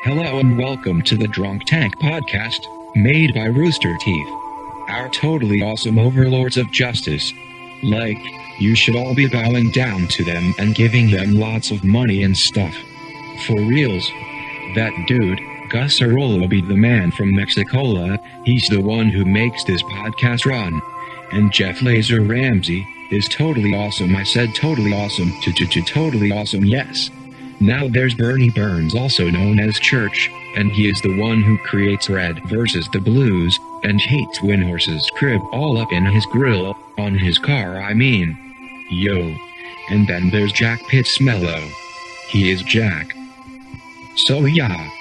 Hello and welcome to the Drunk Tank Podcast, made by Rooster Teeth. Our totally awesome overlords of justice. Like, you should all be bowing down to them and giving them lots of money and stuff. For reals. That dude, Gus Arola, be the man from Mexicola. He's the one who makes this podcast run. And Jeff Laser Ramsey is totally awesome. I said totally awesome. Totally awesome, yes. Now there's Bernie Burns, also known as Church, and he is the one who creates Red versus the Blues, and hates Windhorse's crib all up in his grill, on his car I mean. Yo. And then there's Jack Pittsmellow. He is Jack. So yeah.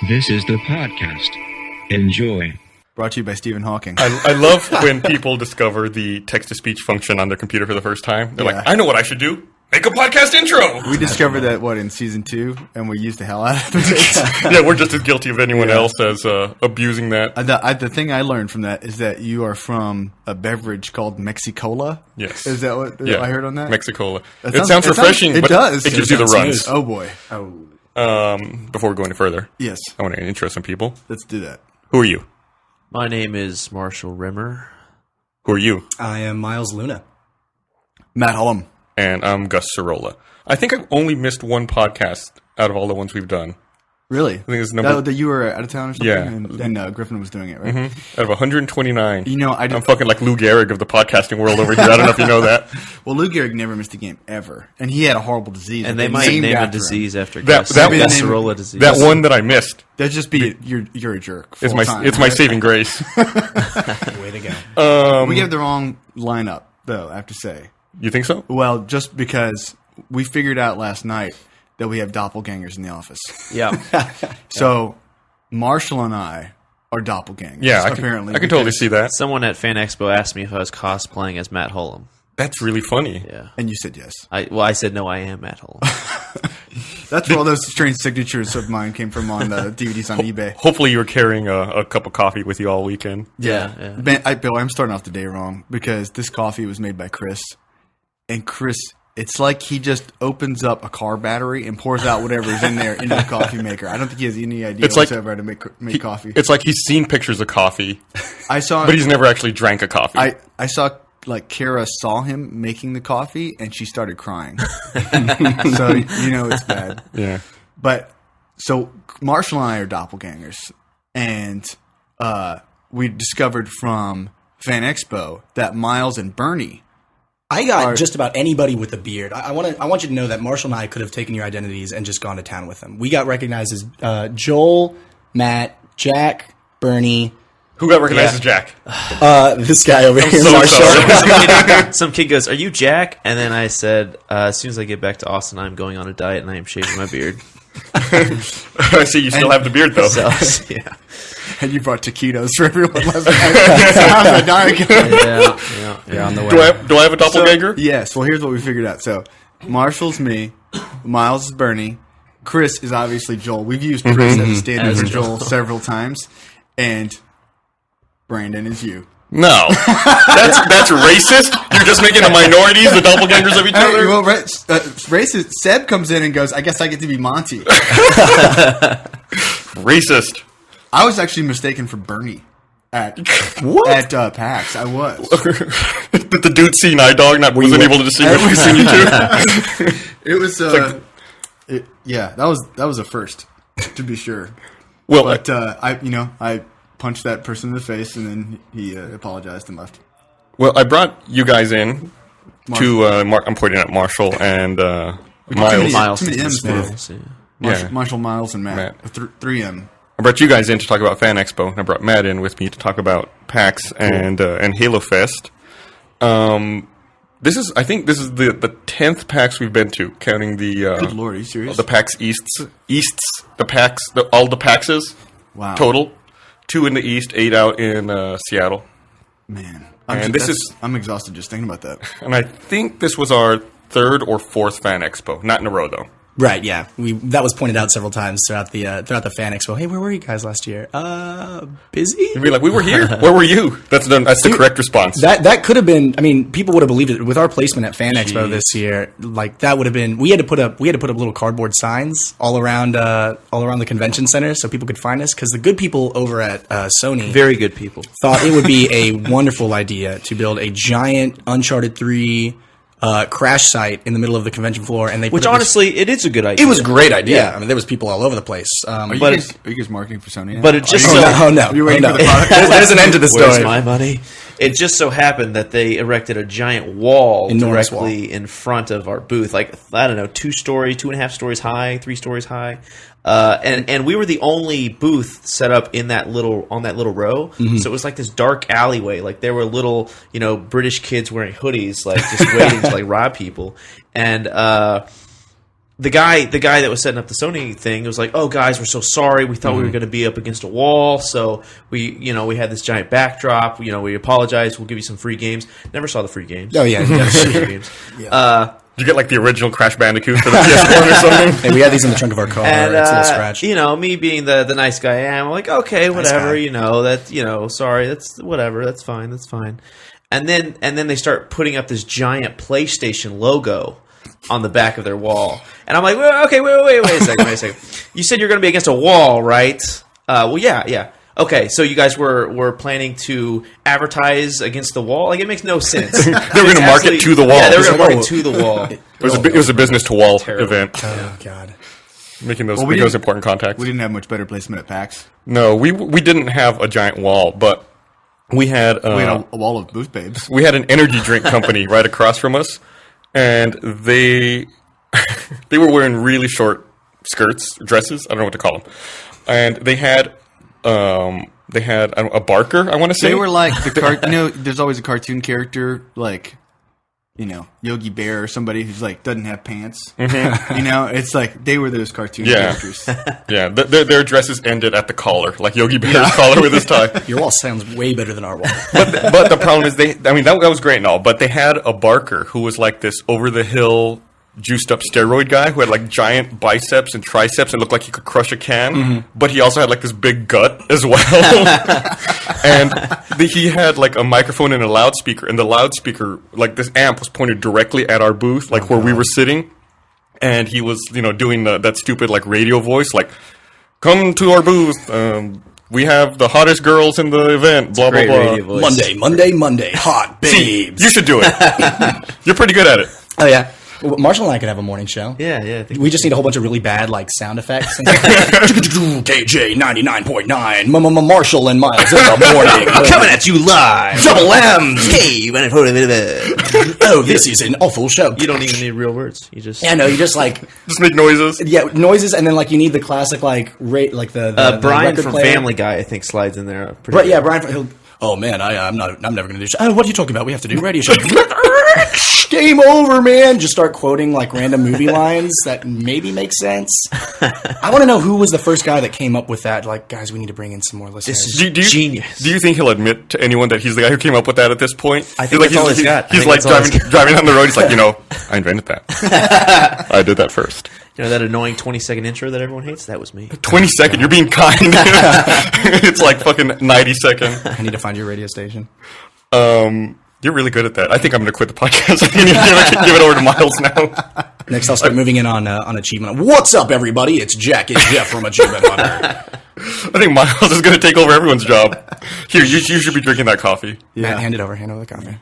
This is the podcast. Enjoy. Brought to you by Stephen Hawking. I love when people discover the text-to-speech function on their computer for the first time. They're like, I know what I should do. Make a podcast intro! We discovered that, in season 2, and we used the hell out of it. Yeah, we're just as guilty of anyone else as abusing that. The thing I learned from that is that you are from a beverage called Mexicola. Yes. Is that what I heard on that? Mexicola. It sounds refreshing, but does. It gives you the runs. Oh, boy. Before we go any further, yes, I want to intro some people. Let's do that. Who are you? My name is Marshall Rimmer. Who are you? I am Miles Luna. Matt Hullum. And I'm Gus Cirola. I think I've only missed one podcast out of all the ones we've done. Really? I think it's number... That you were out of town or something? Yeah. And Griffin was doing it, right? Mm-hmm. Out of 129. You know, I'm fucking like Lou Gehrig of the podcasting world over here. I don't know if you know that. Well, Lou Gehrig never missed a game, ever. And he had a horrible disease. And they might name a disease after Gus. Gus Cirola disease. That one that I missed. That'd just be, you're a jerk. It's my saving grace. Way to go. We have the wrong lineup, though, I have to say. You think so? Well, just because we figured out last night that we have doppelgangers in the office. Yeah. So Marshall and I are doppelgangers. Yeah, apparently. I can totally see that. Someone at Fan Expo asked me if I was cosplaying as Matt Hullum. That's really funny. Yeah. And you said yes. I said no, I am Matt Hullum. That's where all those strange signatures of mine came from on the DVDs on eBay. Hopefully you were carrying a cup of coffee with you all weekend. Yeah. Man, Bill, I'm starting off the day wrong because this coffee was made by Chris. And Chris, it's like he just opens up a car battery and pours out whatever's in there into the coffee maker. I don't think he has any idea whatsoever how to make coffee. It's like he's seen pictures of coffee, but he's never actually drank a coffee. I saw, Kara saw him making the coffee, and she started crying. So, it's bad. Yeah. But, so, Marshall and I are doppelgangers. And we discovered from Fan Expo that Miles and Bernie... I got just about anybody with a beard. I want you to know that Marshall and I could have taken your identities and just gone to town with them. We got recognized as Joel, Matt, Jack, Bernie. Who got recognized as Jack? This guy over here, so Marshall. Some kid goes, "Are you Jack?" And then I said, "As soon as I get back to Austin, I'm going on a diet and I am shaving my beard." I see you still have the beard though. So, yeah. And you brought taquitos for everyone last night. Yeah, on the way. Do I have a doppelganger? Yes. Well, here's what we figured out. So, Marshall's me, Miles is Bernie, Chris is obviously Joel. We've used Chris as a stand-in for Joel several times, and Brandon is you. No, that's racist. You're just making the minorities the doppelgangers of each other. Well, racist. Seb comes in and goes, "I guess I get to be Monty." Racist. I was actually mistaken for Bernie at PAX. I was. Did the dude see Night Dog wasn't able to distinguish between you two? It was. That was a first, to be sure. Well, but I punched that person in the face, and then he apologized and left. Well, I brought you guys in to. I'm pointing at Marshall and Miles. Too many M's, Miles, Yeah. Marshall, Miles, and Matt. 3M. I brought you guys in to talk about Fan Expo, and I brought Matt in with me to talk about PAX and Halo Fest. I think this is the 10th PAX we've been to, counting the Good Lord, are you serious? the PAX Easts, the PAX, all the PAXs. Wow. Total, 2 in the East, 8 out in Seattle. Man, I'm exhausted just thinking about that. And I think this was our 3rd or 4th Fan Expo, not in a row though. Right, yeah. That was pointed out several times throughout the fan expo. Hey, where were you guys last year? Busy? You'd be like, we were here. Where were you? That's the correct response. That could have been. I mean, people would have believed it with our placement at Fan Expo this year. Like that would have been. We had to put up little cardboard signs all around the convention center so people could find us. Because the good people over at Sony, Very good people. thought it would be a wonderful idea to build a giant Uncharted 3 crash site in the middle of the convention floor, and Which honestly, it is a good idea. it was a great idea. Yeah. I mean, there was people all over the place. Are you But guys marketing for Sony now? But it just Are you- so Oh no! Are you waiting Oh, no. for the product? There's an end to the Where's story. my money? It just so happened that they erected a giant wall Enormous directly in front of our booth, like I don't know, 2.5 stories high, 3 stories high, and we were the only booth set up in that little row. Mm-hmm. So it was like this dark alleyway. Like there were little, British kids wearing hoodies, like just waiting to like rob people, and. The guy that was setting up the Sony thing was like, "Oh, guys, we're so sorry. We thought we were going to be up against a wall, so we had this giant backdrop. We apologize. We'll give you some free games." Never saw the free games. Oh yeah, Free games. Did you get like the original Crash Bandicoot for the PS1 or something? Hey, we had these in the trunk of our car. And it's a little scratch. me being the nice guy I am, I'm like, okay, whatever. guy. Sorry, that's whatever. That's fine. And then they start putting up this giant PlayStation logo on the back of their wall. And I'm like, well, okay, wait a second. You said you're going to be against a wall, right? Well, yeah. Okay, so you guys were planning to advertise against the wall? Like, it makes no sense. They were going to market to the wall. Yeah, they were going to market to the wall. It was a business to wall Terrible. event, Oh god. making those we those didn't- important contacts. We didn't have much better placement at PAX. No, we didn't have a giant wall, but we had We had a wall of booth babes. we had an energy drink company right across from us, and they were wearing really short dresses. I don't know what to call them, and they had a Barker. I want to say They were like the there's always a cartoon character like, Yogi Bear or somebody who's like doesn't have pants. It's like they were those cartoon characters. Yeah. Their dresses ended at the collar, like Yogi Bear's collar with his tie. Your wall sounds way better than our wall. But the problem is that was great and all, but they had a Barker who was like this over the hill, juiced up steroid guy who had like giant biceps and triceps and looked like he could crush a can, but he also had like this big gut as well. And he had like a microphone and a loudspeaker, and the loudspeaker, like this amp was pointed directly at our booth, like where we were sitting, and he was, doing that stupid like radio voice, like, "Come to our booth, we have the hottest girls in the event, blah, blah, Great blah." radio voice. Monday, hot babes. You should do it. You're pretty good at it. Oh yeah. Well, Marshall and I could have a morning show. Yeah. I think We just need a whole bunch of really bad like sound effects. KJ 99.9. Marshall and Miles in the morning. coming at you live. Double M's. Hey, you Oh, this is an awful show. don't even need real words. You just Yeah, no, you just like Just make noises. noises, and then like you need the classic like the Brian record from player. Family Guy, I think, slides in there. Pretty Right, good. yeah, Brian. Oh man, I'm never gonna do. Oh, what are you talking about? We have to do radio show. Game over, man. Just start quoting like random movie lines that maybe make sense. I want to know who was the first guy that came up with that. Like, guys, we need to bring in some more listeners. This is Do you, genius. Do you think he'll admit to anyone that he's the guy who came up with that at this point? I think that's all he's got. I He's think like that's all he's driving down the road. He's like, I invented that. I did that first. That annoying 20-second intro that everyone hates? That was me. 20 second. You're being kind. It's like fucking 90 second. I need to find your radio station. You're really good at that. I think I'm going to quit the podcast. I need to give it over to Miles now. Next, I'll start moving in on Achievement. What's up, everybody? It's Jack and Jeff from Achievement Hunter. I think Miles is going to take over everyone's job. Here, you should be drinking that coffee. Matt, hand it over. Hand over the coffee.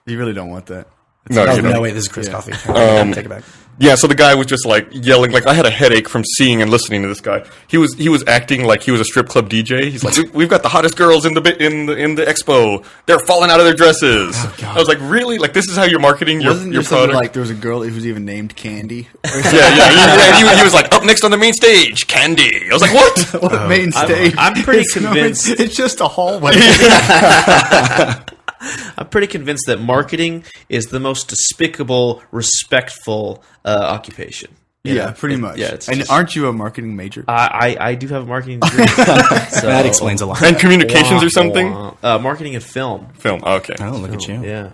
You really don't want that. No, Oh, you don't. no, wait, this is Chris Coffee. Take it back. Yeah, so the guy was just like yelling, like I had a headache from seeing and listening to this guy. He was acting like he was a strip club DJ. He's like, we've got the hottest girls in the expo. They're falling out of their dresses. I was like, really? Like this is how you're marketing your Wasn't there something product? like there was a girl who was even named Candy? yeah. He was like, up next on the main stage, Candy. I was like, what? What main stage? I'm pretty It's convinced- it's just a hallway. I'm pretty convinced that marketing is the most despicable, respectful occupation. Yeah, pretty much. Yeah, it's and just- aren't you a marketing major? I do have a marketing degree. So, That explains a lot. And communications or something? Marketing and film. Film. Okay. Oh, look at you. Yeah.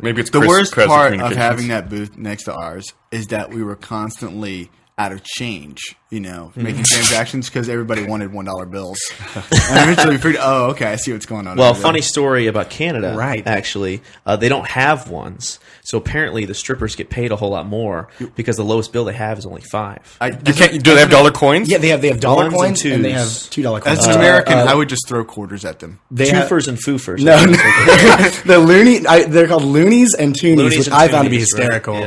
Maybe it's The Chris worst Kress part of Communications. having that booth next to ours is that we were constantly out of change, making transactions because everybody wanted $1 bills. And eventually we figured, okay, I see what's going on. Well, over funny there. story about Canada. Right. Actually, they don't have ones. So apparently the strippers get paid a whole lot more because the lowest bill they have is only $5. You can't. Do they have dollar coins? Yeah, they have dollar Ones and coins and they have twos. $2 coins. As an American, I would just throw quarters at them. they have, Twofers and foofers. no, the loony. They're called loonies and toonies, Loonies which and I found to be toonies, right? hysterical.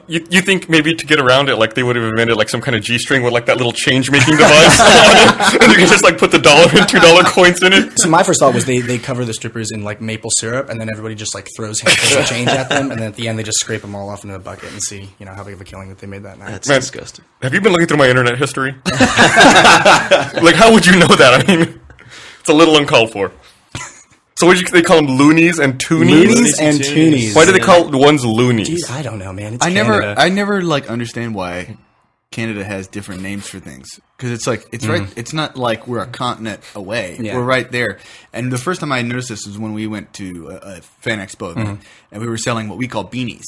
Yeah. You think maybe to get around it, like they would have invented like some kind of G-string with like that little change-making device on it, and you can just like put the $1 and $2 coins in it. So my first thought was they cover the strippers in like maple syrup, and then everybody just like throws handfuls of change at them, and then at the end they just scrape them all off into a bucket and see how big of a killing that they made that night. That's Man. disgusting. Have you been looking through my internet history? Like, how would you know that? I mean, it's a little uncalled for. So what did they call them? Loonies and toonies? Loonies and toonies. Why do they call the ones loonies? Dude, I don't know, man. It's I Canada. never like understand why Canada has different names for things, because it's like right. It's not like we're a continent away. Yeah. We're right there. And the first time I noticed this was when we went to a fan expo event, and we were selling what we call beanies.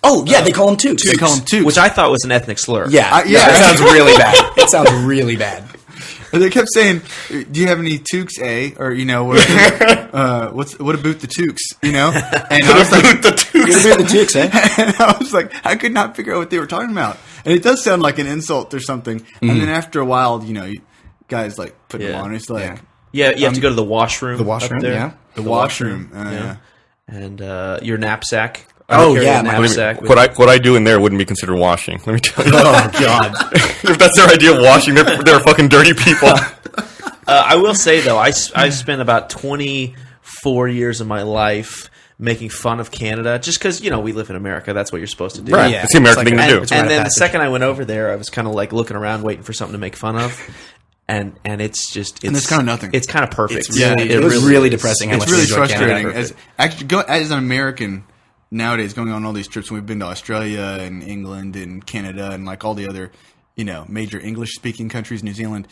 Oh yeah, they call them toques. They call them toques. Which I thought was an ethnic slur. Yeah, yeah. That sounds really bad. It sounds really bad. And they kept saying, "Do you have any toques, eh?" Or what about the toques? And I was like, the toques. They're the toques, eh? and I was like, I could not figure out what they were talking about. And it does sound like an insult or something. And then after a while, you guys like put them Yeah. on. It's like Yeah, you have to go to the washroom. The washroom, up there. yeah. the washroom. Yeah. And your knapsack. Oh, Carry yeah, a my- knapsack. with- What I do in there wouldn't be considered washing. Let me tell you. Oh god. If that's their idea of washing, they're fucking dirty people. I will say though, I spent about 24 years of my life making fun of Canada, just because we live in America. That's what you're supposed to do. Right. Yeah, It's the American it's like thing to do. it's a rite And of then the passage. second I went over there, I was kind of like looking around, waiting for something to make fun of, and it's just it's kinda nothing. It's kind of perfect. It's really- it was really depressing how It's much really we enjoy frustrating. Canada. As an American nowadays, going on all these trips, we've been to Australia and England and Canada and like all the other, major English-speaking countries, New Zealand.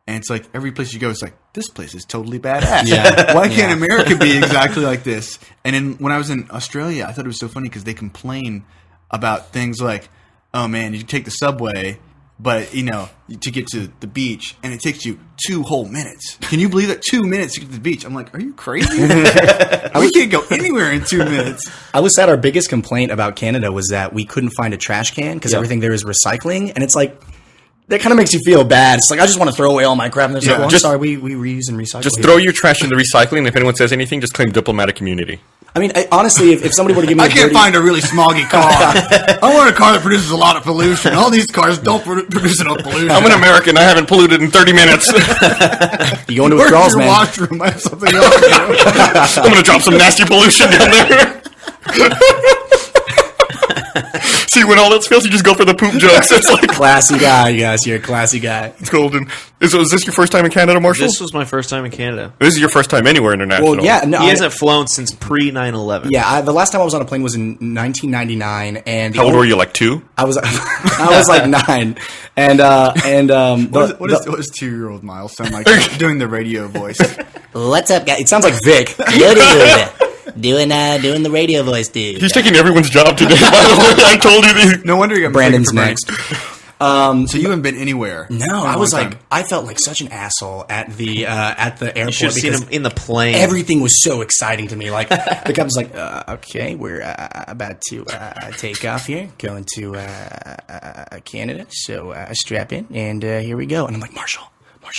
And it's like every place you go, it's like, this place is totally badass. Yeah. Why can't America be exactly like this? And then when I was in Australia, I thought it was so funny because they complain about things like, oh man, you take the subway, but to get to the beach, and it takes you 2 whole minutes. Can you believe that? 2 minutes to get to the beach? I'm like, are you crazy? We can't go anywhere in 2 minutes. I was sad our biggest complaint about Canada was that we couldn't find a trash can because Yep. everything there is recycling, and it's like that kind of makes you feel bad. It's like I just want to throw away all my crap, and they're like, well, I'm sorry, we reuse and recycle. Just here. throw your trash in the recycling, and if anyone says anything, just claim diplomatic immunity. I mean, honestly, if somebody were to give me I a can't dirty, find a really smoggy car. I want a car that produces a lot of pollution. All these cars don't produce enough pollution. I'm an American. I haven't polluted in 30 minutes. you go into Where's withdrawals, your man. washroom? I have something else to do. I'm going to drop some nasty pollution down there. See, when all else fails, you just go for the poop jokes. It's like Classy guy, you guys. You're a classy guy. it's golden. Is this your first time in Canada, Marshall? This was my first time in Canada. This is your first time anywhere international. Well, yeah, no, He hasn't flown since pre 9/11. yeah. The last time I was on a plane was in 1999, and the How old only- were you? Like 2? I was I was like 9, and What does 2-year-old Miles sound like doing the radio voice? what's up, guy? It sounds like Vic. Doing the radio voice, dude. He's taking everyone's job today. By the way, I told you these. No wonder you got Brandon's mistaken next. for Brandon. So you haven't been anywhere. No, for a I was long like, time. I felt like such an asshole at the airport You should have seen because him in the plane. everything was so exciting to me. Like the captain's like, okay, we're about to take off here, going to Canada. So strap in, and here we go. And I'm like, Marshall,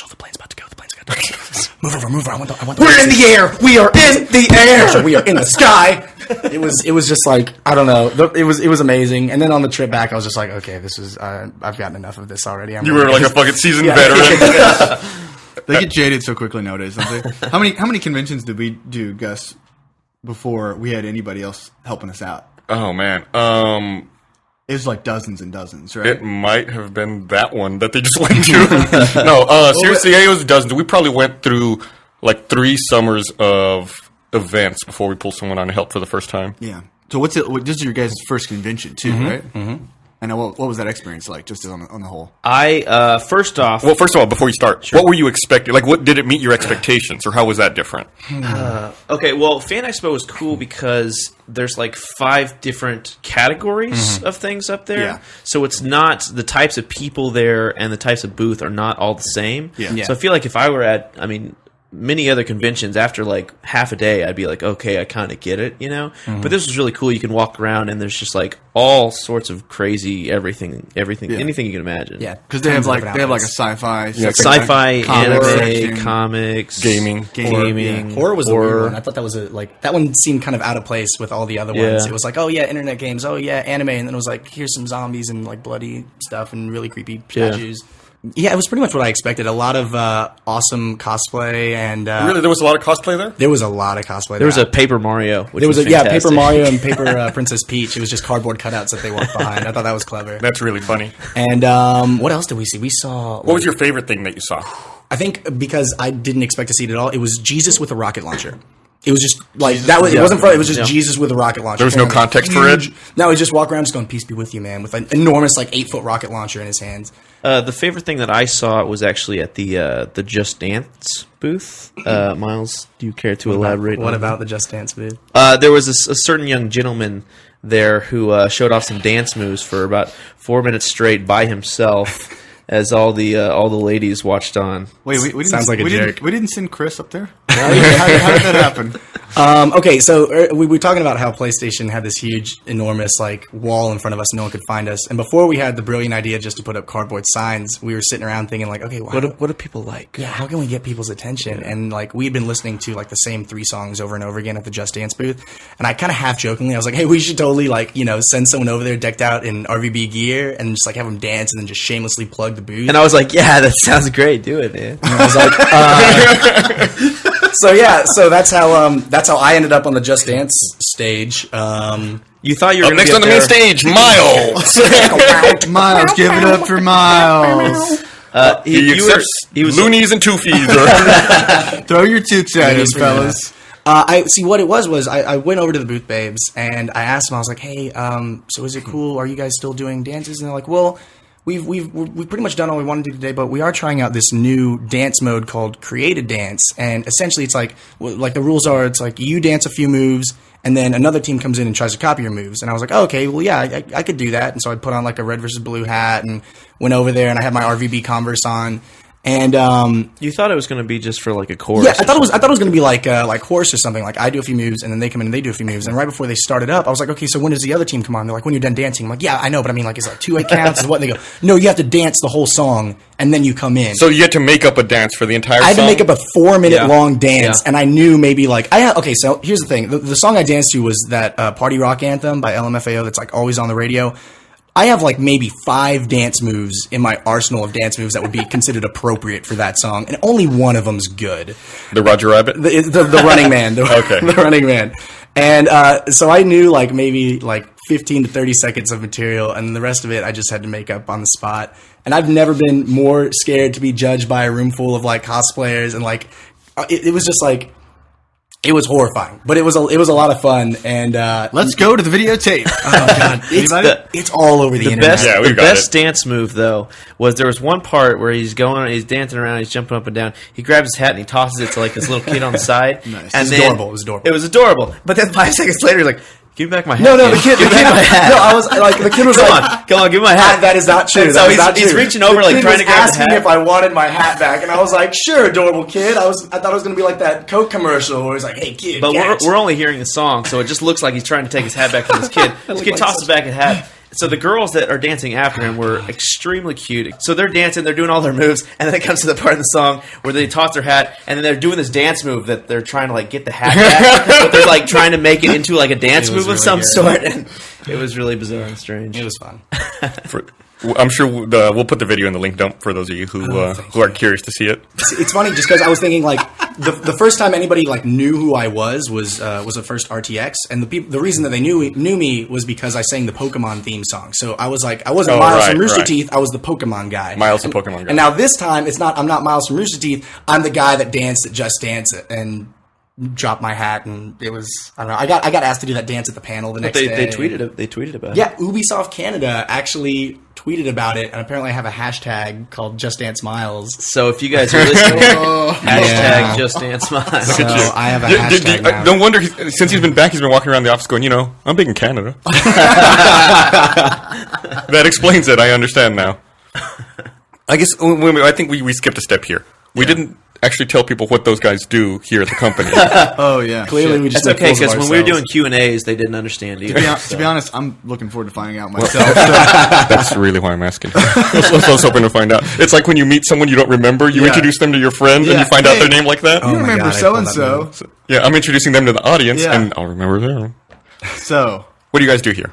the plane's about to go. The plane's about to go. Move over. I want the. We're in the air. We are in the air. Marshall, we are in the sky. It was just like, I don't know. It was amazing. And then on the trip back, I was just like, okay, this is I've gotten enough of this already. You were like a fucking seasoned veteran. They get jaded so quickly nowadays, don't they? How many conventions did we do, Gus, before we had anybody else helping us out? Oh, man. It was like dozens and dozens, right? It might have been that one that they just went to. No, seriously, it was dozens. We probably went through like 3 summers of events before we pulled someone on to help for the first time. Yeah. So this is your guys' first convention too, right? Mm-hmm. And what was that experience like, just on the whole? I first off, Well, first of all, before you start, what were you expecting? Like, what did it meet your expectations, or how was that different? okay, well, Fan Expo was cool because there's like 5 different categories of things up there. Yeah. So it's not the types of people there and the types of booth are not all the same. Yeah. So I feel like if I were at, many other conventions, after like half a day, I'd be like, okay, I kind of get it, But this was really cool. You can walk around and there's just like all sorts of crazy anything you can imagine. Yeah, Because they have like a sci-fi, Sci-fi, comics anime, section. comics, Gaming. Horror was the weird one. I thought that was that one seemed kind of out of place with all the other ones. Yeah. It was like, oh yeah, internet games, oh yeah, anime, and then it was like, here's some zombies and like bloody stuff and really creepy statues. Yeah, it was pretty much what I expected. A lot of awesome cosplay and Really, there was a lot of cosplay there? there was a lot of cosplay. There was a Paper Mario, which there was fantastic. Paper Mario and Paper Princess Peach. It was just cardboard cutouts that they walked behind. I thought that was clever. That's really funny. And what else did we see? We saw. What was your favorite thing that you saw? I think because I didn't expect to see it at all. It was Jesus with a rocket launcher. It was just like that. It wasn't fun. It was just Jesus with a rocket launcher. There was no context for it? No, he just walked around just going, "Peace be with you, man," with an enormous 8-foot rocket launcher in his hands. The favorite thing that I saw was actually at the Just Dance booth. Miles, do you care to elaborate? What on about the Just Dance booth? There was a certain young gentleman there who showed off some dance moves for about 4 minutes straight by himself, as all the ladies watched on. Wait, we didn't, Sounds like a jerk. We didn't send Chris up there? how did that happen? Okay, so we were talking about how PlayStation had this huge, enormous wall in front of us, and no one could find us. And before we had the brilliant idea just to put up cardboard signs, we were sitting around thinking okay, well, What do people like? yeah, how can we get people's attention? And we had been listening to the same 3 songs over and over again at the Just Dance booth, and I kind of half jokingly, I was like, hey, we should totally send someone over there decked out in RVB gear and just have them dance and then just shamelessly plug the booth. And I was like, yeah, that sounds great. Do it, man. And I was like, so that's how I ended up on the Just Dance stage. You thought you were Up next on the main stage, Miles. Miles, give it up for Miles. He was loonies and toofies. Throw your toots at us, fellas. I see what it was I went over to the booth babes and I asked them, I was like, hey, so is it cool? Are you guys still doing dances? And they're like, well, we've pretty much done all we want to do today, but we are trying out this new dance mode called Created Dance. And essentially it's the rules are, it's you dance a few moves and then another team comes in and tries to copy your moves. And I was like, oh, okay, well, yeah, I could do that. And so I put on a red versus blue hat and went over there and I had my RVB Converse on. And you thought it was going to be just for a chorus. yeah, I thought it was going to be like horse or something. I do a few moves and then they come in and they do a few moves. And right before they started up, I was like, okay, so when does the other team come on? They're like, when you're done dancing. I'm like, yeah, I know, but I mean, is it 2 counts? Is what? They go, no, you have to dance the whole song and then you come in. So you had to make up a dance for the entire song? I had to make up a 4-minute Yeah. long dance, Yeah. and I knew maybe okay. So here's the thing: the song I danced to was that Party Rock Anthem by LMFAO that's always on the radio. I have maybe 5 dance moves in my arsenal of dance moves that would be considered appropriate for that song, and only one of them's good. The Roger Rabbit? The Running Man. Okay. The Running Man. And so I knew maybe 15 to 30 seconds of material, and the rest of it I just had to make up on the spot. And I've never been more scared to be judged by a room full of cosplayers, and it was just it was horrifying, but it was a lot of fun. And Let's go to the videotape. oh god, it's all over the internet. Best, Yeah, we the got best it. dance move though was there was one part where he's dancing around, he's jumping up and down. He grabs his hat and he tosses it to this little kid on the side. Nice. And It was then- adorable. It was adorable. It was adorable. But then 5 seconds later, he's like, "Give me back my hat." No, the kid. kid. Give me back my hat. No, I was the kid was Come on, give me my hat. That is not true. And so That is he's, not he's true. reaching over, The kid trying was to grab the asking hat. if I wanted my hat back, and I was like, "Sure, adorable kid." I thought it was going to be like that Coke commercial where he's like, "Hey, kid." But catch." we're only hearing the song, so it just looks like he's trying to take his hat back from this kid. This kid tosses back his hat. So the girls that are dancing after him were extremely cute. So they're dancing, they're doing all their moves, and then it comes to the part of the song where they toss their hat, and then they're doing this dance move that they're trying to get the hat back, but they're trying to make it into a dance It move was of really some good. sort, and it was really bizarre and strange. It was fun. I'm sure we'll put the video in the link dump for those of you who are curious to see it. It's funny just because I was thinking the first time anybody knew who I was the first RTX, and the reason that they knew me was because I sang the Pokemon theme song. So I was I wasn't Oh, Miles right, from Rooster right. Teeth, I was the Pokemon guy. Miles the Pokemon guy. And now this time I'm not Miles from Rooster Teeth, I'm the guy that danced at Just Dance, and dropped my hat, and it was, I don't know. I got asked to do that dance at the panel the next day. They tweeted about it. Yeah, Ubisoft Canada actually tweeted about it, and apparently I have a hashtag called Just Dance Miles. So if you guys are listening, hashtag Just Dance Miles. So I have a hashtag now. No wonder, since he's been back, he's been walking around the office going, I'm big in Canada. That explains it. I understand now. I guess I think we skipped a step here. We didn't actually tell people what those guys do here at the company. Oh yeah, Clearly we just That's okay, because when we were doing ourselves. Q&As, they didn't understand either. To be honest, I'm looking forward to finding out myself. That's really why I'm asking. I was hoping to find out. It's like when you meet someone you don't remember, you introduce them to your friend, and you find out their name like that. You my remember God, I so pulled and that so. move. Yeah, I'm introducing them to the audience, Yeah. and I'll remember them. So What do you guys do here?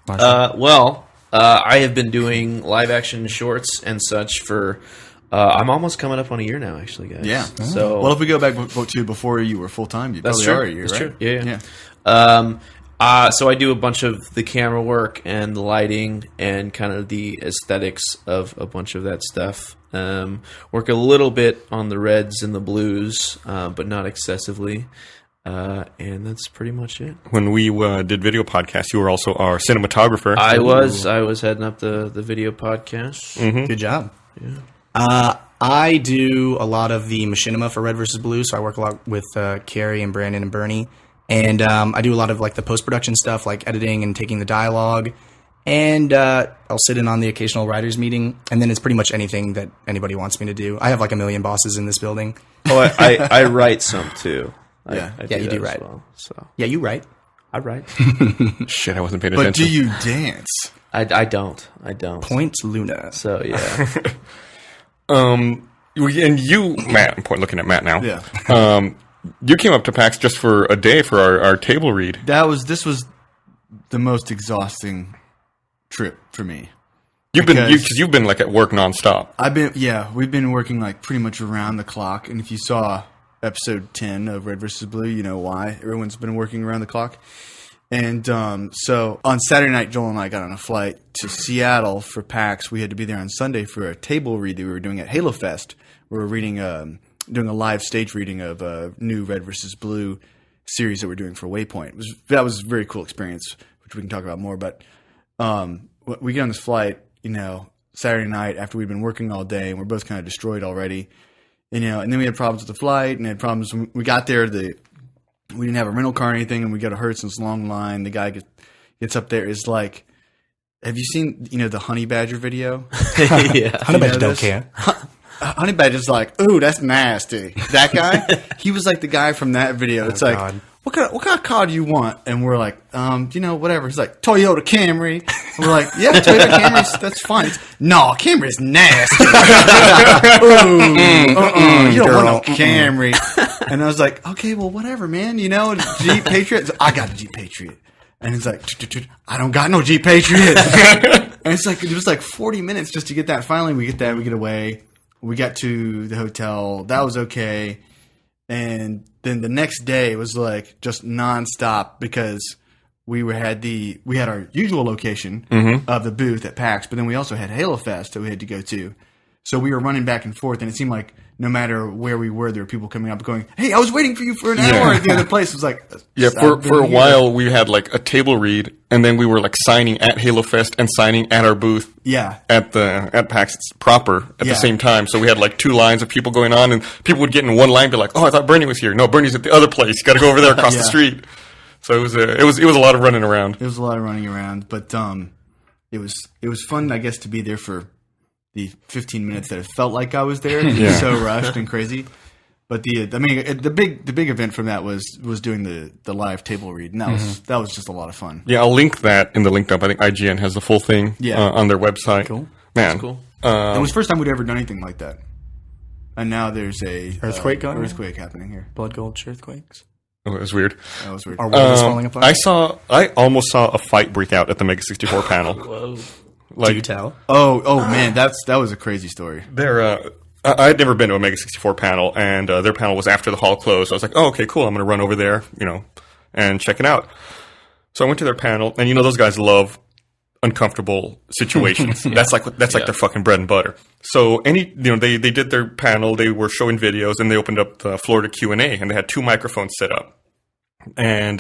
I have been doing live action shorts and such for. I'm almost coming up on a year now, actually, guys. yeah. So Well, if we go back to before you were full time, you that's probably true. are a year, That's right? true. Yeah. So I do a bunch of the camera work and the lighting and kind of the aesthetics of a bunch of that stuff. Work a little bit on the reds and the blues, but not excessively. And that's pretty much it. When we did video podcasts, you were also our cinematographer. I was heading up the video podcast. Good job. I do a lot of the machinima for Red vs. Blue, so I work a lot with Carrie and Brandon and Bernie. And I do a lot of like the post-production stuff, like editing and taking the dialogue. And I'll sit in on the occasional writers meeting. And then it's pretty much anything that anybody wants me to do. I have like a million bosses in this building. Oh, I write some too. Yeah. I Yeah, you do that as write. well, so Yeah, you write. I write. Shit, I wasn't paying But attention. do you dance? I don't. Point Luna. So yeah. And you, Matt, I'm looking at Matt now. Yeah. You came up to PAX just for a day for our table read. This was the most exhausting trip for me. Because you've been like at work nonstop. We've been working like pretty much around the clock. And if you saw episode 10 of Red vs. Blue, you know why. Everyone's been working around the clock. And so on Saturday night, Joel and I got on a flight to Seattle for PAX. We had to be there on Sunday for a table read that we were doing at Halo Fest. We were reading, doing a live stage reading of a new Red vs. Blue series that we're doing for Waypoint. That was a very cool experience, which we can talk about more. But we get on this flight, Saturday night after we'd been working all day, and we're both kind of destroyed already. And then we had problems with the flight, and had problems when we got there. We didn't have a rental car or anything, and we got a Hertz's long line. The guy gets up there, is like, have you seen, the Honey Badger video? Yeah. Honey Badger don't this? care. Honey Badger's like, ooh, that's nasty. That guy, he was like the guy from that video. It's like, God. what kind of car do you want? And we're like, whatever. He's like, Toyota Camry. And we're like, yeah, Toyota Camry, that's fine. No, Camry's nasty. You don't want no Camry. And I was like, okay, well, whatever, man. Jeep Patriot. I got a Jeep Patriot. And he's like, I don't got no Jeep Patriot. And it's like, it was like 40 minutes just to get that. Finally, we get that. We get away. We got to the hotel. That was okay. And then the next day was like just nonstop because we had our usual location of the booth at PAX, but then we also had Halo Fest that we had to go to. So we were running back and forth, and it seemed like no matter where we were, there were people coming up going, "Hey, I was waiting for you for an hour." At the other place, it was like, Yeah, "I've been for a here." while we had like a table read, and then we were like signing at Halo Fest and signing at our booth. Yeah. At PAX proper at the same time. So we had like two lines of people going on, and people would get in one line and be like, "Oh, I thought Bernie was here." No, Bernie's at the other place. You got to go over there across the Yeah. street. So it was a lot of running around. It was a lot of running around, but it was fun, I guess, to be there for the 15 minutes that it felt like I was there. It was so rushed and crazy. But the big event from that was doing the live table read, and that was just a lot of fun. Yeah, I'll link that in the link dump. I think IGN has the full thing on their website. Cool. Man, Cool. It was the first time we'd ever done anything like that. And now there's a Earthquake going on? earthquake happening here. Blood Gulch earthquakes. oh, it was weird. That was weird. Our world is falling apart. I almost saw a fight break out at the Mega 64 panel. Whoa. Do you tell? Oh man, that was a crazy story. I had never been to a Mega 64 panel, and their panel was after the hall closed. I was like, oh, okay, cool. I'm going to run over there, and check it out. So I went to their panel, and those guys love uncomfortable situations. That's like their fucking bread and butter. So they did their panel, they were showing videos, and they opened up the floor to Q&A, and they had 2 microphones set up. And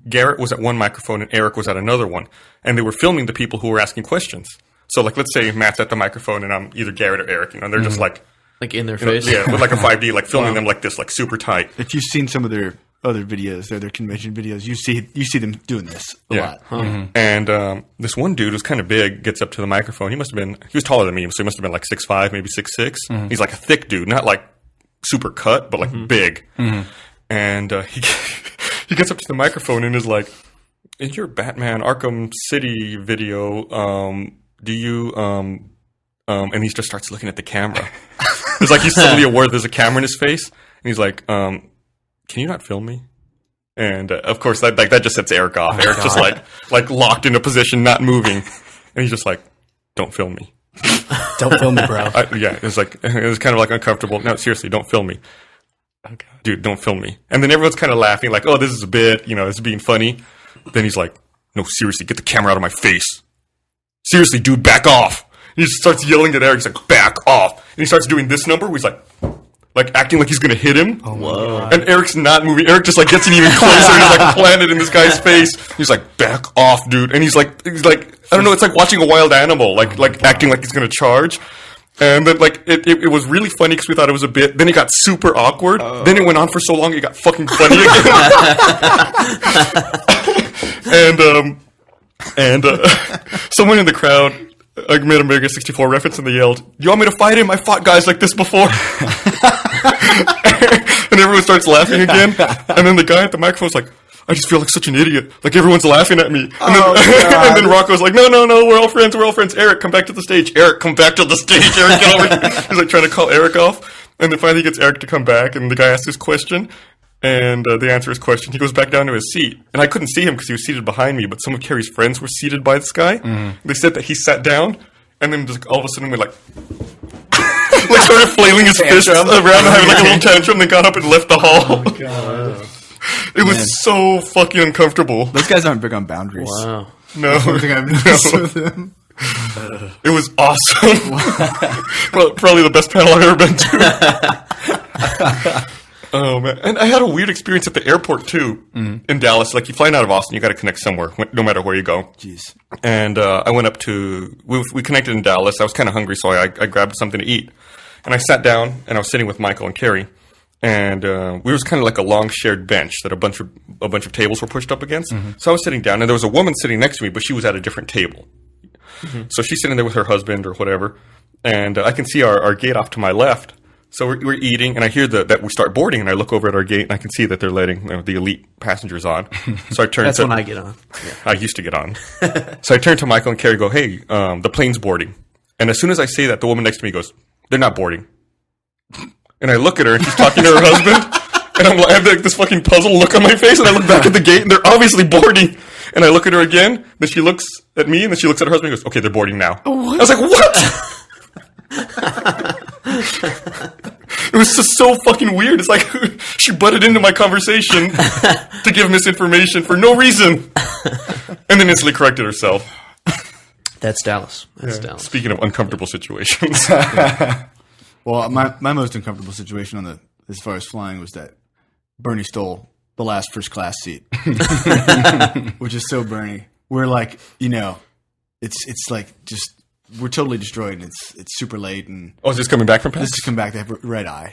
Garrett was at one microphone and Eric was at another one, and they were filming the people who were asking questions. So like, let's say Matt's at the microphone and I'm either Garrett or Eric, and they're just like in their face. with like a 5D, like filming them like this, like super tight. If you've seen some of their other videos, their convention videos, you see them doing this a lot. And this one dude was kind of big, gets up to the microphone. He was taller than me, so he must have been like 6'5", maybe 6'6". He's like a thick dude, not like super cut, but like big. And he gets up to the microphone and is like, "In your Batman Arkham City video, do you and he just starts looking at the camera. It's like he's suddenly aware there's a camera in his face, and he's like, "Can you not film me?" And of course, that just sets Eric off. Eric's just like locked in a position, not moving, and he's just like, "Don't film me." Don't film me, bro. It was kind of like uncomfortable. No, seriously, don't film me. Okay. Dude, don't film me. And then everyone's kind of laughing, like, "Oh, this is a bit, this is being funny." Then he's like, "No, seriously, get the camera out of my face. Seriously, dude, back off." He just starts yelling at Eric. He's like, "Back off." And he starts doing this number where he's like acting like he's going to hit him. Oh, whoa. And Eric's not moving. Eric just like gets in even closer and is like planted in this guy's face. He's like, "Back off, dude." And he's like, I don't know, it's like watching a wild animal, like acting like he's going to charge. And then, like, it was really funny because we thought it was a bit. Then it got super awkward. Then it went on for so long, it got fucking funny again. and someone in the crowd made a Mega 64 reference, and they yelled, "You want me to fight him? I fought guys like this before." And everyone starts laughing again. And then the guy at the microphone's like, "I just feel like such an idiot. Like, everyone's laughing at me." And then Rocco's like, no, we're all friends. Eric, come back to the stage. Eric, come back to the stage. Eric, get over here. He's like trying to call Eric off. And then finally he gets Eric to come back, and the guy asks his question. And they answer his question. He goes back down to his seat. And I couldn't see him because he was seated behind me, but some of Carrie's friends were seated by this guy. They said that he sat down, and then just all of a sudden we like started flailing his fists around and having like a little tantrum, then got up and left the hall. Oh, God. It was so fucking uncomfortable. Those guys aren't big on boundaries. No. That's one thing I've noticed with them. It was awesome. Well, probably the best panel I've ever been to. Oh, man. And I had a weird experience at the airport, too, in Dallas. Like, you flying out of Austin, you got to connect somewhere, no matter where you go. Jeez. And I went up to... We connected in Dallas. I was kind of hungry, so I grabbed something to eat. And I sat down, and I was sitting with Michael and Carrie. And we was kind of like a long shared bench that a bunch of tables were pushed up against. So I was sitting down, and there was a woman sitting next to me, but she was at a different table. So she's sitting there with her husband or whatever. And I can see our gate off to my left. So we're eating, and I hear that we start boarding, and I look over at our gate, and I can see that they're letting the elite passengers on. So I turn. That's when I get on. Yeah. I used to get on. So I turn to Michael and Carrie, go, "Hey, the plane's boarding." And as soon as I say that, the woman next to me goes, "They're not boarding." And I look at her, and she's talking to her husband, and I have like this fucking puzzled look on my face, and I look back at the gate, and they're obviously boarding. And I look at her again, then she looks at me, and then she looks at her husband and goes, "Okay, they're boarding now." I was like, "What?" It was just so fucking weird. It's like she butted into my conversation to give misinformation for no reason, and then instantly corrected herself. That's Dallas. That's Dallas. Speaking of uncomfortable situations. Well, my most uncomfortable situation as far as flying was that Bernie stole the last first class seat, which is so Bernie. We're like, it's like just. We're totally destroyed, and it's super late. And is this coming back from PAX? This is coming back. They have red eye,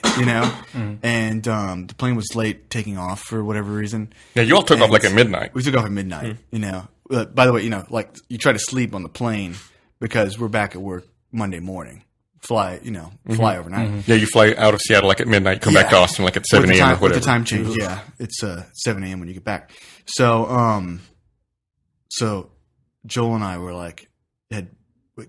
And the plane was late taking off for whatever reason. Yeah, you all took off like at midnight. We took off at midnight, By the way, like you try to sleep on the plane because we're back at work Monday morning. Fly overnight. Yeah, you fly out of Seattle like at midnight, come back to Austin like at 7 a.m. or whatever. With the time change, it's 7 a.m. when you get back. So, so Joel and I were like, had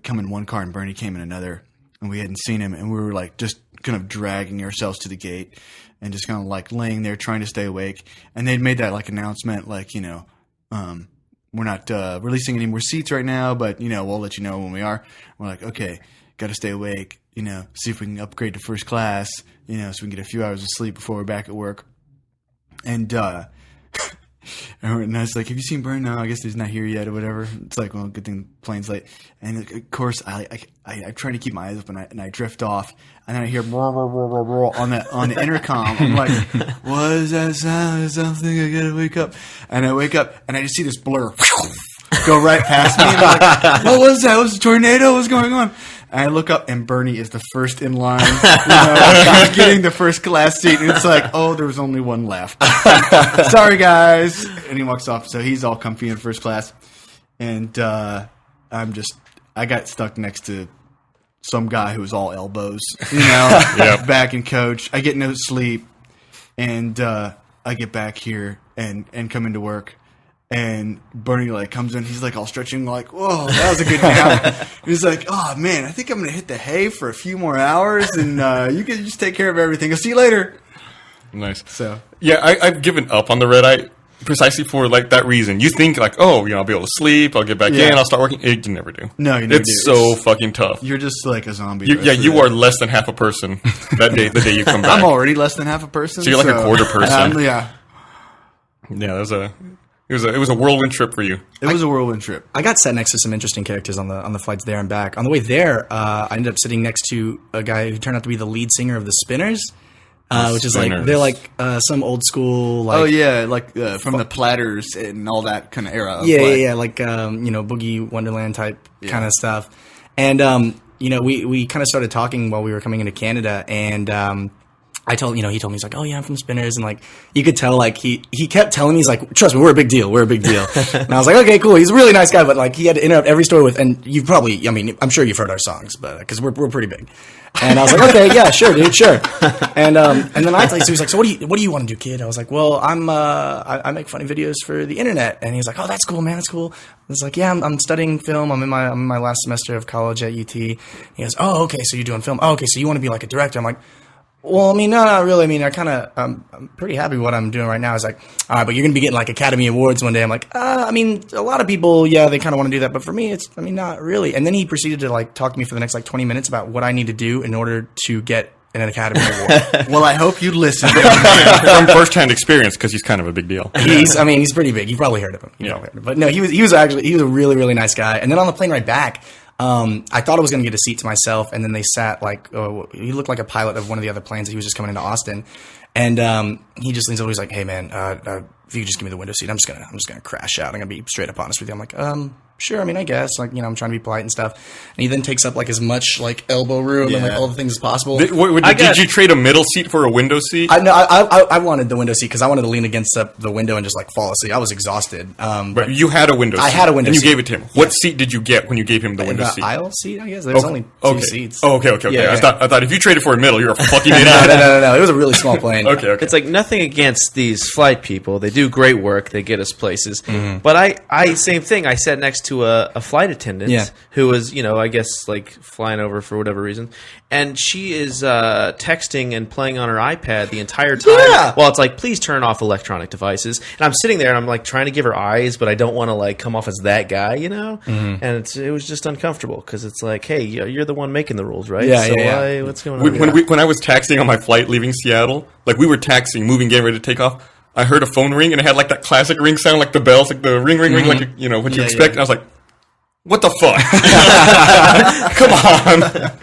come in one car and Bernie came in another, and we hadn't seen him, and we were like just kind of dragging ourselves to the gate and just kind of like laying there trying to stay awake. And they'd made that like announcement, like, we're not releasing any more seats right now, but we'll let you know when we are. We're like, okay, got to stay awake, see if we can upgrade to first class, so we can get a few hours of sleep before we're back at work. And And I was like, have you seen Burn? No, I guess he's not here yet or whatever. It's like, well, good thing the plane's late. And of course, I'm trying to keep my eyes open and I drift off. And then I hear on the intercom. I'm like, what is that sound? Is something I gotta wake up. And I wake up and I just see this blur go right past me. And I'm like, what was that? Was it a tornado? What's going on? And I look up, and Bernie is the first in line, getting the first class seat. And it's like, oh, there was only one left. Sorry, guys. And he walks off. So he's all comfy in first class. And I got stuck next to some guy who was all elbows, back in coach. I get no sleep. And I get back here and come into work. And Bernie comes in, he's all stretching, whoa, that was a good nap. He's like, oh man, I think I'm gonna hit the hay for a few more hours, and you can just take care of everything. I'll see you later. Nice. So yeah, I've given up on the red eye precisely for that reason. You think I'll be able to sleep, I'll get back in, I'll start working. It you never do. No, you never do. It's so fucking tough. You're just like a zombie. You are less than half a person the day you come back. I'm already less than half a person. So you're like a quarter person. Yeah. Yeah, it was a whirlwind trip for you. It was a whirlwind trip. I got sat next to some interesting characters on the flights there and back. On the way there, I ended up sitting next to a guy who turned out to be the lead singer of the Spinners, which is they're some old school from the Platters and all that kind of era. Yeah, Boogie Wonderland type kind of stuff. And we kind of started talking while we were coming into Canada, and he told me, he's like, oh yeah, I'm from Spinners. And you could tell, he kept telling me, he's like, trust me, we're a big deal. And I was like, okay, cool. He's a really nice guy. But he had to interrupt every story with, and you've probably, I'm sure you've heard our songs, but, cause we're pretty big. And I was like, okay, yeah, sure, dude, sure. And then so he was like, so what do you want to do, kid? I was like, well, I make funny videos for the internet. And he was like, oh, that's cool, man. That's cool. I was like, yeah, I'm studying film. I'm in my last semester of college at UT. He goes, oh, okay. So you're doing film. Oh, okay. So you want to be like a director? I'm like, well, no, not really. I'm pretty happy with what I'm doing right now. It's like, all right, but you're going to be getting Academy Awards one day. I'm like, a lot of people, yeah, they kind of want to do that. But for me, not really. And then he proceeded to talk to me for the next 20 minutes about what I need to do in order to get an Academy Award. Well, I hope you listen. From firsthand experience, because he's kind of a big deal. He's pretty big. You've probably heard of him. But no, he was a really, really nice guy. And then on the plane right back, I thought I was going to get a seat to myself, and then they sat he looked like a pilot of one of the other planes. He was just coming into Austin, and he just leans over. He's like, "Hey, man, if you could just give me the window seat, I'm just gonna crash out. I'm gonna be straight up honest with you." I'm like, sure. I guess I'm trying to be polite and stuff. And he then takes up as much elbow room and all the things as possible. Did you trade a middle seat for a window seat? I wanted the window seat because I wanted to lean against the window and just fall asleep. I was exhausted. But you had a window seat. I had a window seat. And you gave it to him. What seat did you get when you gave him the window seat? Aisle seat, I guess. There's only two seats. Oh, okay. Yeah. I thought if you traded for a middle, you're a fucking idiot. No. It was a really small plane. Okay. It's nothing against these flight people. They do great work. They get us places. Mm-hmm. But I same thing. I sat next to a flight attendant who was, I guess flying over for whatever reason, and she is texting and playing on her iPad the entire time. Yeah. While it's please turn off electronic devices. And I'm sitting there and I'm trying to give her eyes, but I don't want to come off as that guy, Mm-hmm. And it was just uncomfortable because it's hey, you're the one making the rules, right? Yeah. What's going on? When I was taxiing on my flight leaving Seattle, we were taxiing, moving, getting ready to take off. I heard a phone ring and it had that classic ring sound, the bells, the ring, mm-hmm. What you expect. And I was like, what the fuck? Come on.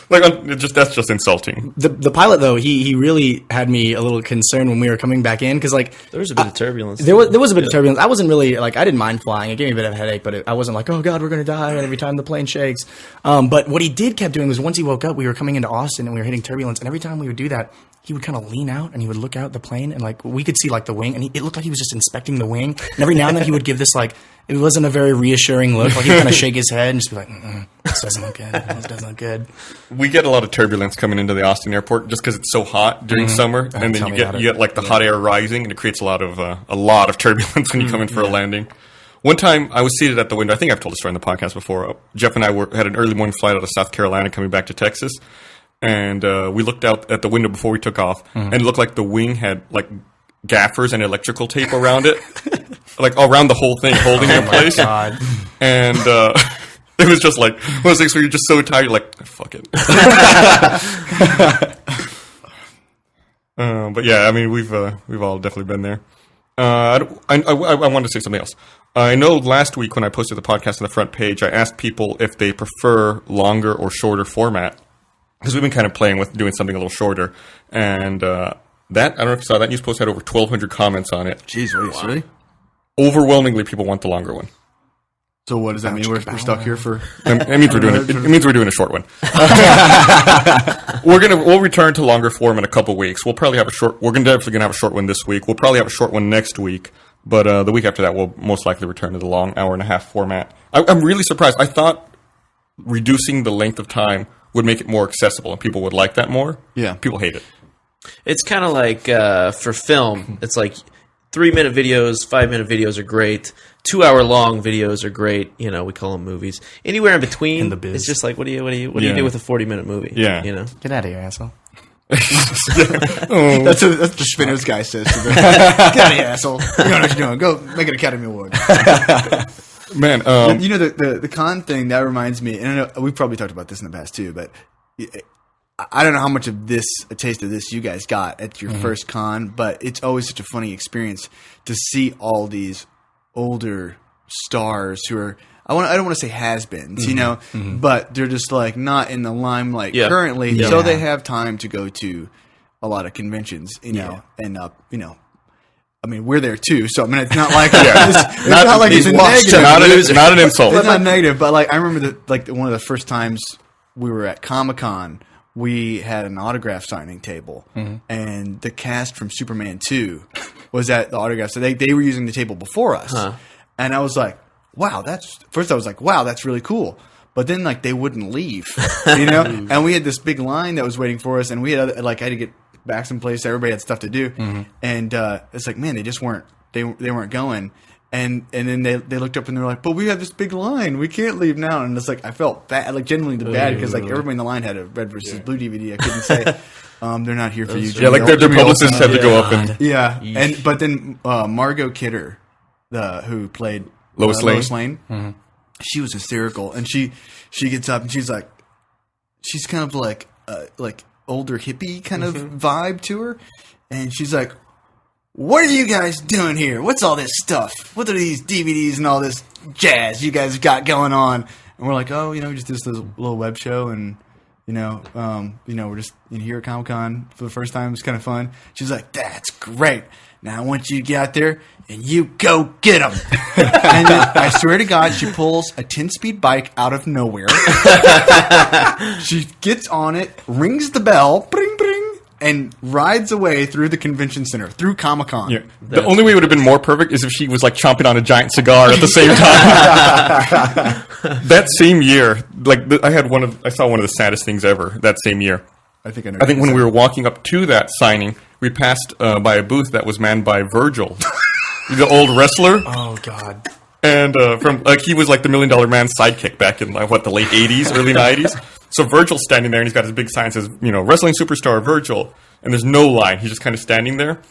That's just insulting. The pilot though, he really had me a little concerned when we were coming back in because there was a bit of turbulence. There was a bit of turbulence. I wasn't really I didn't mind flying. It gave me a bit of a headache, but I wasn't oh god, we're gonna die every time the plane shakes. But what he kept doing was once he woke up, we were coming into Austin and we were hitting turbulence, and every time we would do that, he would kind of lean out and he would look out the plane and we could see the wing, and it looked like he was just inspecting the wing. And every now and then he would give this it wasn't a very reassuring look. He'd kind of shake his head and just be this doesn't look good. This doesn't look good. We get a lot of turbulence coming into the Austin airport just because it's so hot during summer, and then you get the hot air rising, and it creates a lot of turbulence when you come in for a landing. One time, I was seated at the window. I think I've told the story on the podcast before. Jeff and I had an early morning flight out of South Carolina coming back to Texas, and we looked out at the window before we took off, and it looked like the wing had gaffers and electrical tape around it, around the whole thing, holding it in place. God. And it was just one of those things where you're just so tired, you're fuck it. But yeah, we've all definitely been there. I wanted to say something else. I know last week when I posted the podcast on the front page, I asked people if they prefer longer or shorter format, because we've been kind of playing with doing something a little shorter. And that, I don't know if you saw that news post, had over 1,200 comments on it. Jeez, really? Overwhelmingly, people want the longer one. So what does that mean? We're stuck here for... It means we're doing it. It means we're doing a short one. We'll return to longer form in a couple weeks. We'll probably have a short. We're definitely gonna have a short one this week. We'll probably have a short one next week, but the week after that, we'll most likely return to the long hour-and-a-half format. I'm really surprised. I thought reducing the length of time would make it more accessible, and people would like that more. Yeah. People hate it. It's kind of like for film. It's like 3-minute videos, 5-minute videos are great. 2-hour-long videos are great. You know, we call them movies. Anywhere in between, In the biz. it's just like, what do you do with a 40-minute movie? Yeah. You know. Get out of here, asshole. That's what the Spinners guy says to them. Get out of here, asshole. You know what you're doing. Go make an Academy Award. Man, You know, the con thing, that reminds me, and I know we've probably talked about this in the past too, but I don't know how much of this, a taste of this you guys got at your first con, but it's always such a funny experience to see all these older stars who are, I don't want to say has-beens, you know, but they're just like not in the limelight currently, Yeah. so they have time to go to a lot of conventions, you know, and you know, I mean, we're there too, so I mean, it's not like it's not like it's a negative. not an insult. It's not negative, but like I remember one of the first times we were at Comic-Con, we had an autograph signing table, and the cast from Superman 2 was at the autograph. So they were using the table before us, and I was like, wow, first I was like, wow, that's really cool. But then like they wouldn't leave, you know, and we had this big line that was waiting for us, and we had I had to get back someplace. Everybody had stuff to do, and it's like, man, they just weren't they weren't going. And then they looked up and they were like, but we have this big line. We can't leave now. And it's like, I felt bad, like genuinely bad, because like everybody in the line had a Red versus Blue DVD. I couldn't say, they're not here for you. Yeah, like their publicists had to go up and... Yeah. But then Margot Kidder, who played Lois Lane. She was hysterical. And she gets up and she's like, she's kind of like older hippie kind of vibe to her. And she's like, what are you guys doing here? What's all this stuff? What are these DVDs and all this jazz you guys got going on? And we're like, oh, you know, we just did this little web show, and you know, we're just here at Comic-Con for the first time. It's kind of fun. She's like, that's great. Now I want you to get out there and you go get them. And then, I swear to God, she pulls a 10-speed bike out of nowhere. She gets on it, rings the bell, bring, bring, and rides away through the convention center, through Comic-Con. Yeah. The only way it would have been more perfect is if she was like chomping on a giant cigar at the same time. That same year, like I saw one of the saddest things ever that same year. I think when we were walking up to that signing, we passed by a booth that was manned by Virgil, the old wrestler. Oh, God. And from like he was like the $1 Million Man's sidekick back in like the late 80s, early 90s. So Virgil's standing there and he's got his big sign that says, you know, wrestling superstar Virgil. And there's no line. He's just kind of standing there.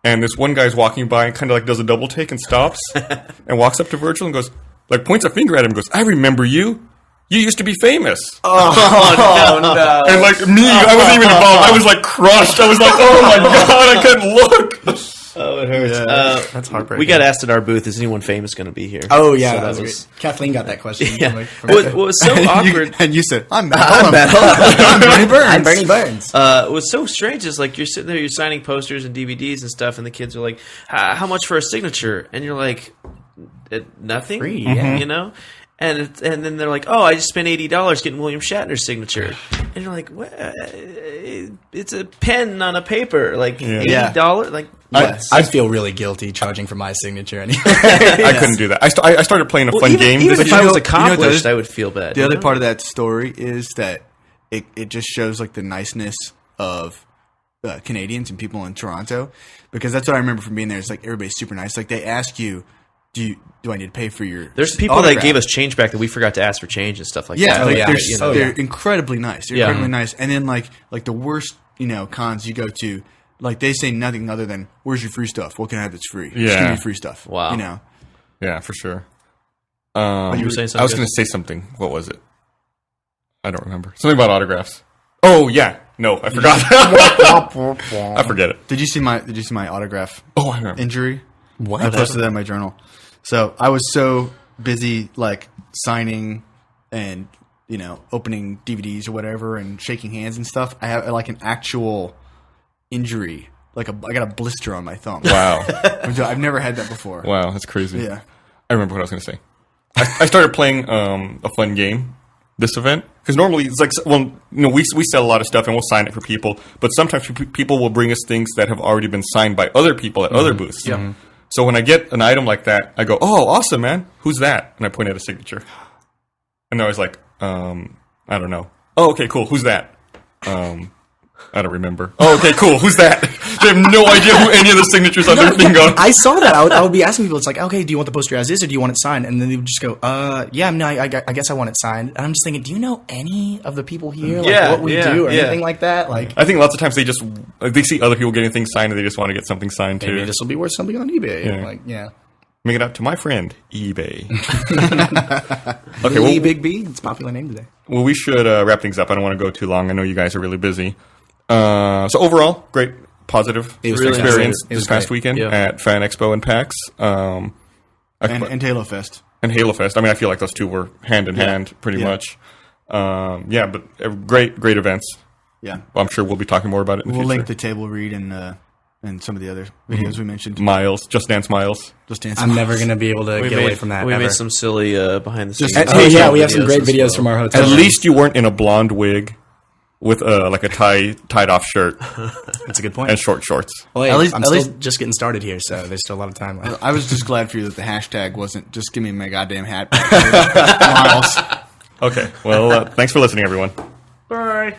And this one guy's walking by and kind of like does a double take and stops and walks up to Virgil and goes, like points a finger at him and goes, I remember you. You used to be famous. Oh, no. And like me, I wasn't even involved. I was like crushed. I was like, oh my God, I couldn't look. Oh, it hurts. That's heartbreaking. We got asked at our booth, is anyone famous going to be here? Oh, yeah. So that was great. Kathleen got that question. Yeah. From What was so awkward... And you said, I'm I'm Matt. I'm Bernie Burns. I'm Bernie Burns. What's so strange is like you're sitting there, you're signing posters and DVDs and stuff, and the kids are like, "How much for a signature?" And you're like, "Nothing." Free, yeah. You know. And then they're like, "Oh, I just spent $80 getting William Shatner's signature," and you're like, "What? It's a pen on a paper, like $80, like." I feel really guilty charging for my signature anyway. I couldn't do that. I started playing a fun game. Even this if I year. was what accomplished, the- I would feel bad. The other part of that story is that it just shows like the niceness of Canadians and people in Toronto, because that's what I remember from being there. It's like everybody's super nice. Like they ask you, do I need to pay for your? There's people autograph? that gave us change back that we forgot to ask for change and stuff like Yeah, that. like yeah. they're, You know, they're incredibly nice. They're Yeah. incredibly nice. And then like the worst cons you go to, like they say nothing other than, "Where's your free stuff? What can I have that's free? Just give Yeah. me free stuff." Wow. You know. Yeah, for sure. You were saying something. I was going to say something. What was it? I don't remember. Something about autographs. Oh yeah, no, I forgot. I forget it. Did you see my autograph Oh, I remember. injury? What? I posted that in my journal. So I was so busy like signing and opening DVDs or whatever and shaking hands and stuff. I have like an actual injury. I got a blister on my thumb. Wow. I've never had that before. Wow, that's crazy. Yeah. I remember what I was going to say. I started playing a fun game this event because normally it's like, well, we sell a lot of stuff and we'll sign it for people, but sometimes people will bring us things that have already been signed by other people at other booths. Yeah. So when I get an item like that, I go, "Oh, awesome, man! Who's that?" And I point at a signature, and I was like, "I don't know." "Oh, okay, cool. Who's that?" I don't remember. "Oh, okay, cool. Who's that?" They have no idea who any of the signatures on their thing are. I saw that. I would be asking people. It's like, okay, do you want the poster as is, or do you want it signed? And then they would just go, yeah, no, I guess I want it signed. And I'm just thinking, do you know any of the people here? Like Yeah, what we yeah, do or yeah. anything like that? Like, I think lots of times they see other people getting things signed and they just want to get something signed too. maybe this will be worth something on eBay. Yeah. Like, yeah. Make it out to my friend eBay. Okay, Okay, well, Big B. It's a popular name today. well, we should wrap things up. I don't want to go too long. I know you guys are really busy. So overall, great, positive It was experience fantastic. It was this past great. weekend Yeah. at Fan Expo and PAX. And Halo Fest. And Halo Fest. I mean, I feel like those two were hand in hand pretty Yeah. much. Yeah, but great events. Yeah. I'm sure we'll be talking more about it in the We'll future. link the table read and some of the other videos we mentioned. Miles, Just Dance Miles. Just dance. I'm never going to be able to get away from that. We ever. made some silly behind the scenes. Just- Oh, yeah, we have some videos great as videos well. from our hotel. At least you weren't in a blonde wig with like a tied off shirt That's a good point. and short shorts. Well, hey, At least- I'm at still least- just getting started here, so there's still a lot of time left. I was just glad for you that the hashtag wasn't just give me my goddamn hat back. Miles. Okay, well, thanks for listening, everyone. Bye.